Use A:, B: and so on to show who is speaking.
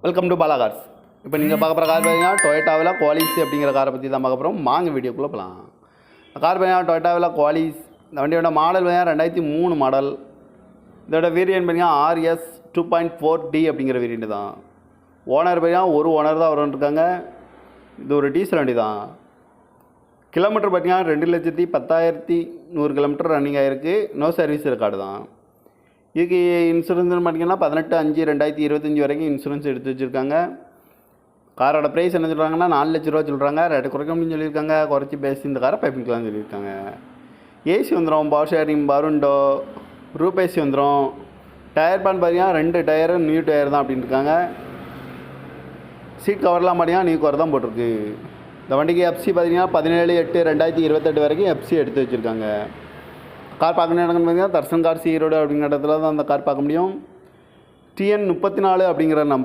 A: Welcome to Bala cars. இப்போ நீங்கள் பார்க்க போகிற கார் பார்த்தீங்கன்னா டொயோட்டாவில் குவாலிஸ் அப்படிங்கிற காரை பற்றி தான் பார்க்க போகிறோம். வாங்க வீடியோக்குள்ளே போகலாம். கார் பார்த்தீங்கன்னா டொயோட்டாவில் குவாலிஸ். இந்த வண்டியோட மாடல் பார்த்தீங்கன்னா 2003 மாடல். இதோட வேரியன்ட் பார்த்தீங்கன்னா RS 2.4D அப்படிங்கிற வேரியண்ட் தான். ஓனர் பார்த்தீங்கன்னா ஒரு ஓனர் தான் இருக்காங்க. இது ஒரு டீசல் வண்டி தான். கிலோமீட்டர் பார்த்தீங்கன்னா 2,10,100 கிலோமீட்டர் ரன்னிங் ஆகிருக்கு. நோ சர்வீஸ் ரெக்கார்டு தான். இதுக்கு இன்சூரன்ஸ்னு பார்த்தீங்கன்னா 18/5/2025 வரைக்கும் இன்சூரன்ஸ் எடுத்து வச்சுருக்காங்க. காரோட ப்ரைஸ் என்ன சொல்கிறாங்கன்னா 4 லட்ச ரூபா சொல்கிறாங்க. ரேட்டு குறைக்கணும்னு சொல்லியிருக்காங்க. குறைச்சி பேசி இந்த காரை பைப்பிங்கலாம் சொல்லியிருக்காங்க. ஏசி வந்துடும், பவர் ஷேரிங், பருண்டோ, ரூப் ஏசி வந்துடும். டயர் பேன் பார்த்தீங்கன்னா 2 டயரும் நியூ டயர் தான் அப்படின்னு இருக்காங்க. சீட் கவர்லாம் பார்த்தீங்கன்னா நியூ கவர் தான் போட்டிருக்கு. இந்த வண்டிக்கு எஃப்சி பார்த்தீங்கன்னா 17/8/2028 வரைக்கும் எஃப்சி எடுத்து வச்சுருக்காங்க. கார் பார்க்கணும் இடங்கன்னு பார்த்தீங்கன்னா தர்சன் கார்ஸ் ஈரோடு அப்படிங்கிற இடத்துல தான் அந்த கார் பார்க்க முடியும். TN 34 அப்படிங்கிற நம்பர்